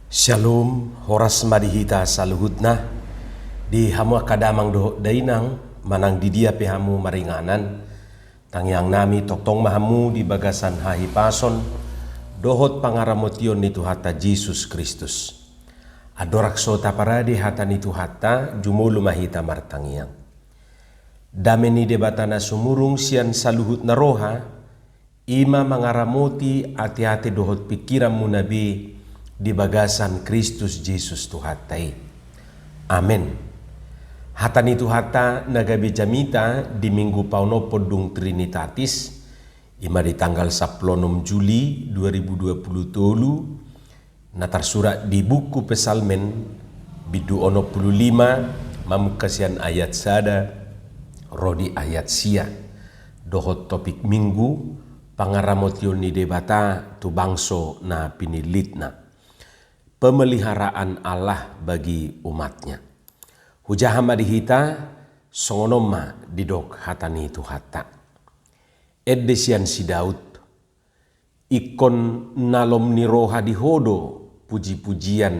Shalom, horas madihita saluhutna di hamu akadamang doh dainang manang di dia pehamu maringanan tangyang nami toktong mahamu di bagasan hahi pason dohot pangaramotion ni Tuhata Jesus Kristus. Adorak sota parade hata ni Tuhata jumulu mahita martangyang. Dame ni debatana sumurung sian saluhut na roha ima mangaramoti ati-ati dohot pikiran mu nabi di bagasan Kristus Jesus Tuhatai. Amen. Hata ni Tuhata nagabi jamita di minggu pauno podung Trinitatis ima di tanggal 16 Juli 2020 natar surat di buku Pesalmen bidu ono 55 mamukasian ayat sada rodi ayat sia dohot topik minggu pangaramotion ni debata tu bangso na pinilitna. Pemeliharaan Allah bagi umatnya. Hujahama dihita songonoma didok hatani Tuhata. Edesian si Daud. Ikon nalom ni roha dihodo puji-pujian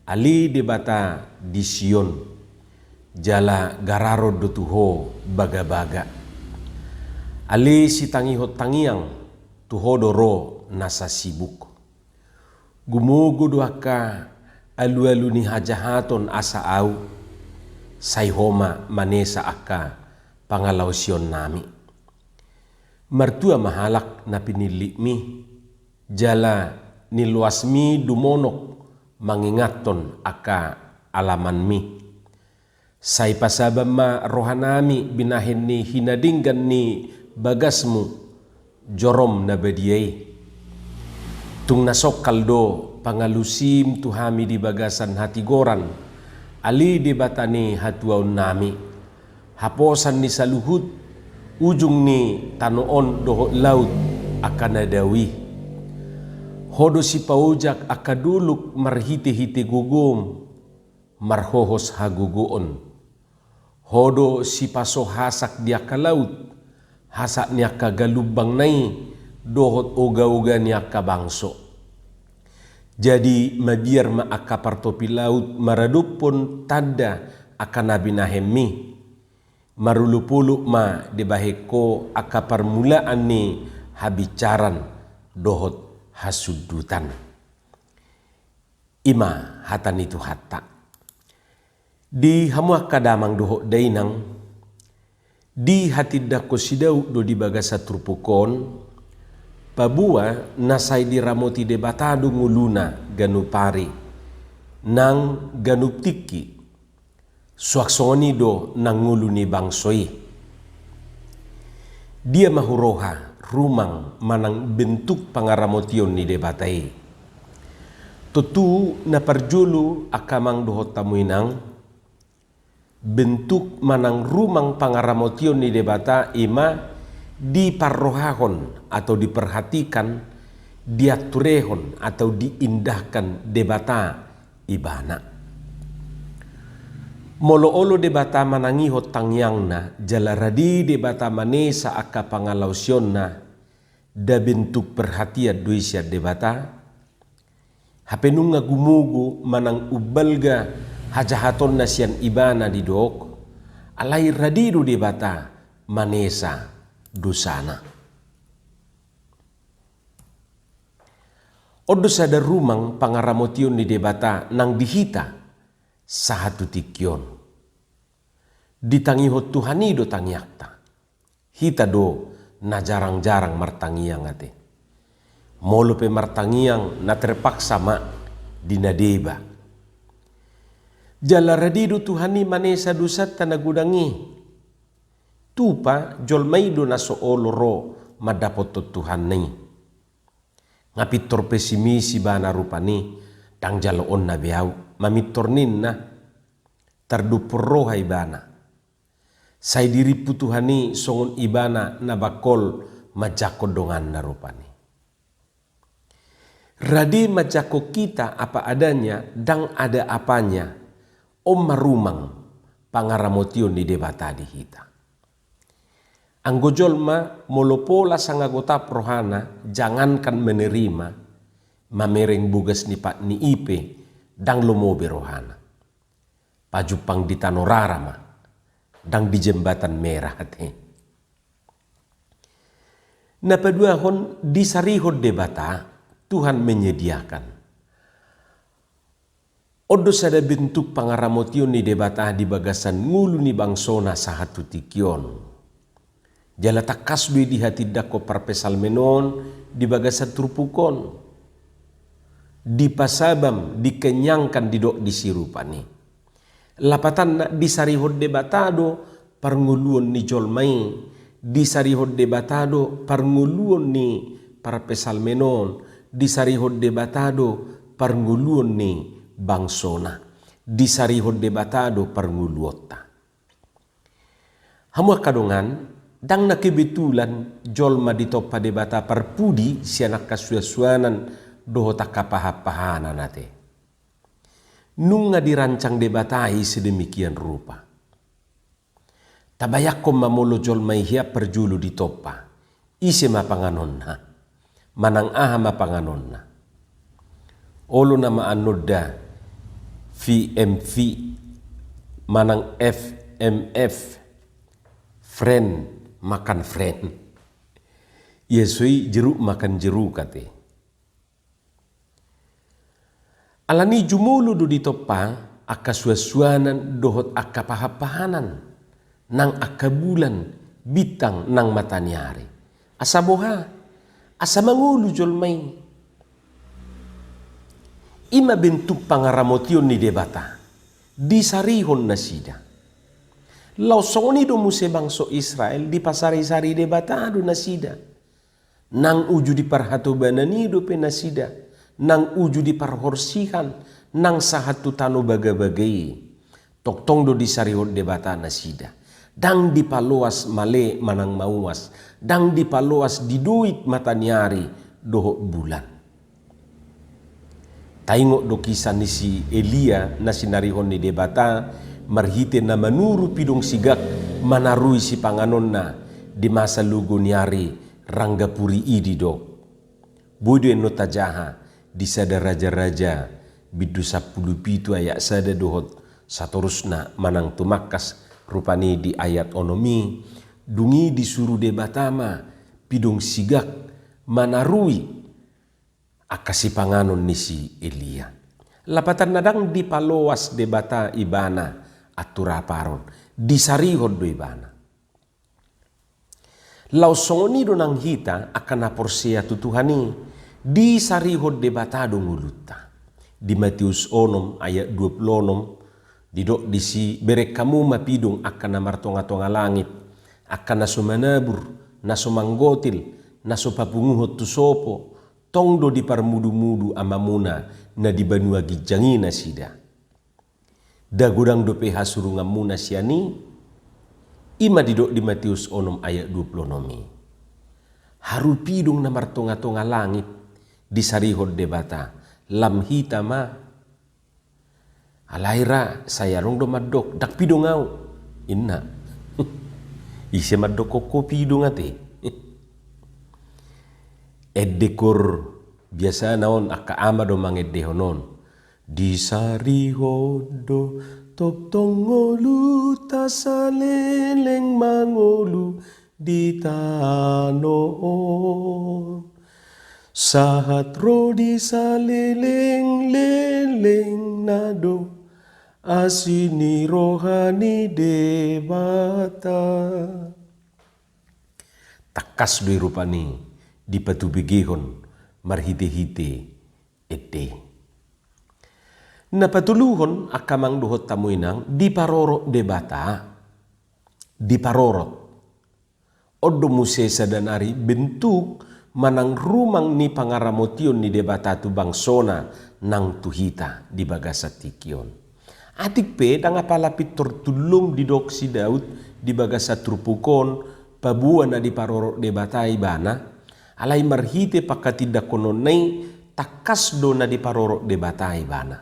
ali debata di Sion. Jala gararo dotuho baga-baga. Ali si tangihot tangiang tuhodo ro nasa sibuk. Gumugu duaka alu-alu ni hajahaton asa au sayhoma manesa aka pangalausion nami. Martua mahalak na pinili mi jala niluasmi dumonok mangingaton aka alaman mi. Say pasabam ma rohanami binahin ni hinadinggan ni bagasmu jorom na badiyay. Tung nasok kaldo pangalusim tuhami di bagasan hati goran ali di batani hatuaun nami haposan ni saluhut ujung ni tanoon doho laut akan nadawi hodo si paujak akaduluk marhiti-hiti gugum marhohos haguguon hodo si paso hasak dia ka laut hasak niya kagalubang nai dohot oga-oga niya kabangso. Jadi mabiar ma akapartopi laut maradupon tanda akan nabi nahemi. Marulupuluk ma dibaheko akaparmulaan ni habicaran dohot hasudutan. Ima hatan itu hatta. Di hamuak kadamang dohot dainang di hati dako sidau do di bagasa trupukon pabua nasay di ramoti debatado nguluna ganupari nang ganuptiki suaksoni do nang ngulu ni bangsoi. Dia mahuroha rumang manang bentuk pangaramotion ni debatai. Tutu na parjulu akamang dohot tamuinang bentuk manang rumang pangaramotion ni debata ima diparrohahon atau diperhatikan, diaturehon atau diindahkan debata ibana. Molo-olo debata manangihot tangyangna jalaradi debata manesa aka pangalausyon da bentuk perhatian duisya debata hapenunga gumugu manang ubalga hajahaton nasian ibana didok alai radiru debata manesa dosana. Odo sada rumang pangaramotion di debata nang dihita sahatu tikyon. Ditangihot Tuhani do tangyakta. Hita do na jarang-jarang martangiang ate. Molo pe martangiang na terpaksa ma dinadeba. Jalaradi do Tuhani manesa dosat tanagudangi. Tupa jolmaido na soolo ro madapot to Tuhan ni. Ngapitor pesimisi bana rupani tang jaloon na biyaw mamitornin na tardupur roha ibana. Say diripu Tuhani songon ibana na bakol majakodongan na rupani. Radi majako kita apa adanya dang ada apanya om marumang pangaramotion ni debata di hita. Anggojolma molopola sangagota prohana jangankan menerima mamereng bugas ni Pak ni ipe dang lomo berohana. Pajupang di Tanorarama, dang di jembatan merah hati. Napaduahon di sarihod debata, Tuhan menyediakan. Odo sada bentuk pangaramotion ni debata di bagasan ngulu ni bangsona sahatu tikion. Jala takasbui di hati dako parpesal menon di bagasan trupukon. Di pasabam dikenyangkan didok disirupani. Lapatan na di sarihod debatado parnguluon ni jolmai. Di sarihod debatado parnguluon ni parpesal menon. Di sarihod debatado parnguluon ni bangsona. Di sarihod debatado parnguluota. Hamua kadongan dang nakebetulan jolma di topa debata parpudi sianak kasuasuanan doho takapahapahanan nate. Nung nga dirancang debatai sedemikian rupa. Tabayak ko mamolo jolma ihya perjulu di topa. Ise mapanganon na. Manang aha mapanganon na. Olo na maanoda VMV manang FMF friend makan friend. Yesui jeruk makan jeruk kate. Alani jumulu do di topa aka suasuanan dohot aka pahapahanan nang aka bulan bitang nang matanyari. Asa boha, asa mangulu jolmay. Ima bentuk pangaramotion ni debata. Di sarihon na sida. Lausoni do muse bangso Israel di pasari-sari debatado na sida. Nang uju di parhatobanan do penasida. Nang uju di parhorsihan. Nang sahatu tano baga-bagay. Toktong do di sarihon debata na sida. Dang di paluas male manang mauas. Dang di paluas di duit matanyari doho bulan. Taingok do kisah ni si Elia na sinarihon ni debata marhite na manuru pidong sigak manarui si panganon na di masa lugo niari ranggapuri idi do. Bodo eno tajaha di sada raja-raja bidu 10 pitu ayak sada dohot satorusna manang tumakas rupani di ayat onomi dungi disuruh debatama pidong sigak manarui akasi panganon ni si Elia. Lapatan nadang di paloas debata ibana atura paron. Di sarihod do ibana. Lausoni do nang hita akan naporsia tutuhani. Di sarihod debata do nguluta. Di Matius 6 ayat 26. Didok di si berek kamu mapidong akan namartonga-tonga langit. Akan nasumanabur, nasumanggotil, nasupapunguhot tusopo. Tongdo di parmudu-mudu amamuna na di banua gijangi na sida. Dagurang do peha surungan muna siani. Ima didok di Matius 6 ayat 26. Harupidong na martonga-tonga langit di sarihod debata. Lam hitama. Alaira saya rong do madok. Dak pidong au. Inna. Ise madok koko pidong ate. Edekor biasa naon aka ama do mangedehonon di sarihodo tok tongolu tasaleleng mangolu di tanoon sahat rodi saleleng leleng nado asini rohani debata takas doi rupani di patubigihon marhite-hite ete. Napatuluhon akamang duhot tamuinang di parorot debata di parorot. Odo muse sadanari bentuk manang rumang ni pangaramotion ni debata tu bangsona nang tuhita di bagasatikion. Atik pe dang apalapit tortulum di doksi Daud di bagasat trupukon pabuan na di parorot debata ibana. Alai marhite pakatidak kononai takas do na di parorot debatai bana.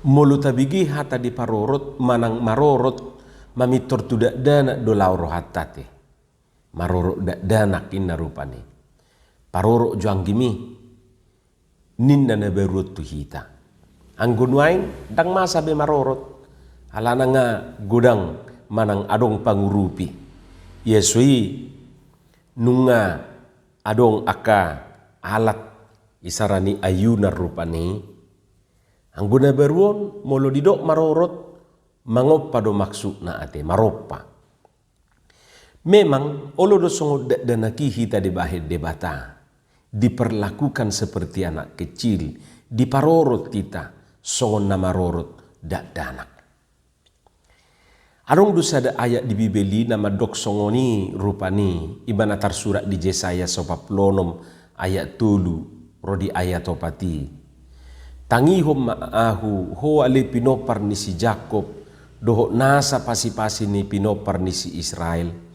Mulu tabigi hata di parorot manang marorot mamitor tu dak dana do lauro hatate. Marorot dak danak inna rupani. Parorot juang gimi ninna na berut tu hita. Anggunwain dang masa be marorot. Alana nga gudang manang adong pangurupi. Yesui nunga adong aka alat isarani ayuna rupani. Angguna beruon molo didok marorot mangoppa do maksud na ate maroppa. Memang olo do songo danaki hita di bahid debata diperlakukan seperti anak kecil, diparorot kita songon na marorot dak danak. Arong dosa da ayat di Bibeli nama dok songoni rupani ibana tarsurat di Jesaya 40 ayat 3 rodi ayat opati. Tangihom maahu ho ale pinopar ni si Jakob doho nasa pasi-pasi ni pinopar ni si Israel.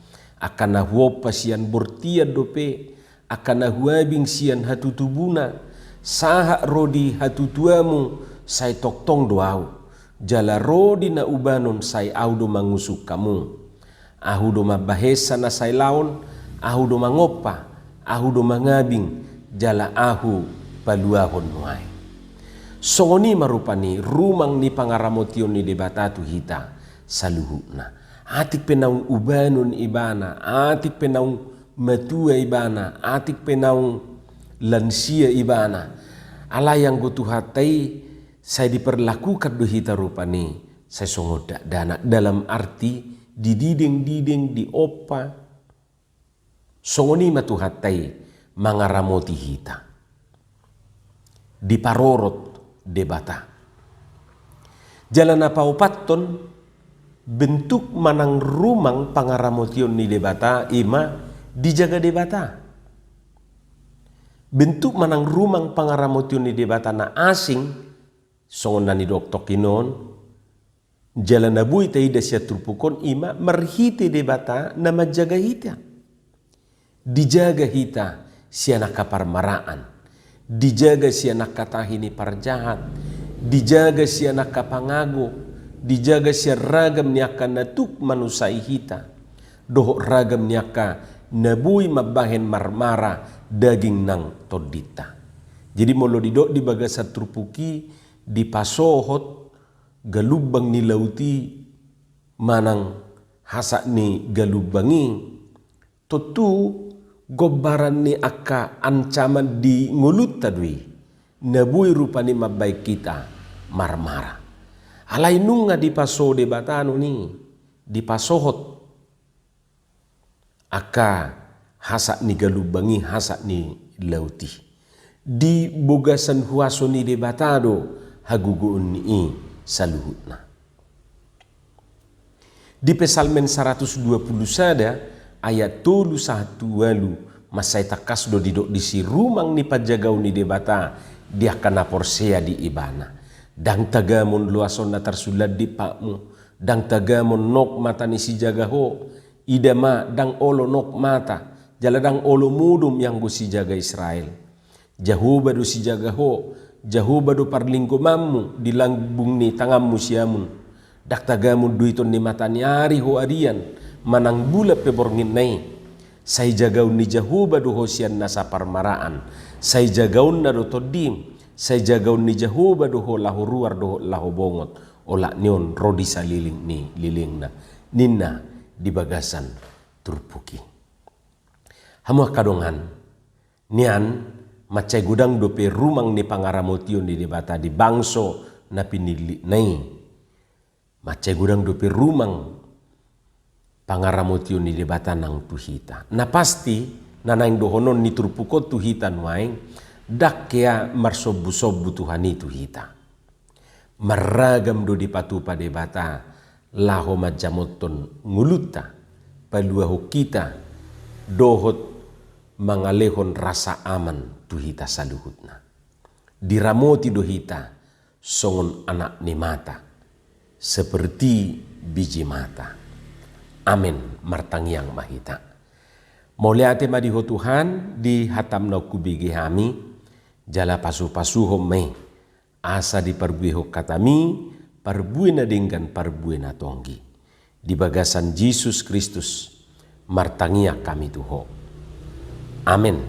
Akan nahuwa pasian bortian dope, akan nahuabing sian hatutubuna, saha rodi hatutuamu say toktong doau, jala rodi na ubanon say audo mangusuk kamu, ahudo mabahesa na say laon, ahudo mangopa, ahudo mangabing, jala ahu paluahon muay. Songoni marupani rumang ni pangaramotion ni debatatu hita saluhuna. Atik penaung ubanon ibana, atik penaung matua ibana, atik penaung lansia ibana. Ala yang gutuhatai saya diperlakukan dohita rupani saya songoda dana dalam arti dididing-diding di opa songoni matuhatai mangaramoti hita. Diparorot debata. Jalan apa opaton bentuk manang rumang pangaramotion ni debata ima dijaga debata. Bentuk manang rumang pangaramotion ni debata na asing songon nani doktok kinon jalan nabui taida siya turpukon ima marhite debata na majaga hita. Dijaga hita siya nakaparmaraan. Dijaga siya nakatahini parjahat. Dijaga siya nakapangago. Dijaga siya ragam niyaka natuk manusai hita. Doho ragam niyaka nabui mabahen marmara daging nang todita. Jadi molo didok di bagasa trupuki di pasohot galubang ni lauti manang hasak ni galubangi. Totu gobaran ni aka ancaman di ngulut tadwi. Nabui rupani mabaik kita marmara. Alay nunga di paso debatano ni di pasohot aka hasak ni galubangi hasak ni lauti di bogasan huaso ni debatado haguguun ni saluhutna. Di Pesalmen 120 sada ayat 1 walu masay takas do didok di si rumang ni pajagaw ni debata dia kana porsea di ibana. Dang tagamon luason na tarsulad di pakmu. Dang tagamon nok mata ni si jagaho. Idama dang olo nok mata. Jala dang olo mudum yang go si jaga Israel. Jahuba do si jagaho. Jahuba do parlingko mamu. Dilangbung ni tangamu siamun. Dak tagamon duiton ni mata ni ari ho arian. Manang bula peborngin nai. Say jagaun ni Jahuba do hosian nasa parmaraan. Say jagaun na do todim. Say jagaun ni Jahuba doho lahu ruar doho lahu bongot ola nion rodi saliling ni liling na ninna di bagasan turpuki. Hamu kadongan nian macay gudang dope rumang ni pangaramotion di debata di bangso na pinili nai. Macay gudang dope rumang pangaramotion di debata nang tuhita. Na pasti nanaing dohonon ni turpukot tuhitan waing dak kaya marsobu-sobu Tuhan itu hita. Maragam do di patupa debata laho majamoton nguluta paluaho kita dohot mangalehon rasa aman tu hita saluhutna. Diramoti do hita songon anak ni mata seperti biji mata. Amin martangiang mahita. Moliate madiho Tuhan di hatam na kubigi hami. Jala pasu-pasuho may asa di parbuiho katami parbuina dengan parbuina tonggi di bagasan Yesus Kristus martangia kami tuho. Amin.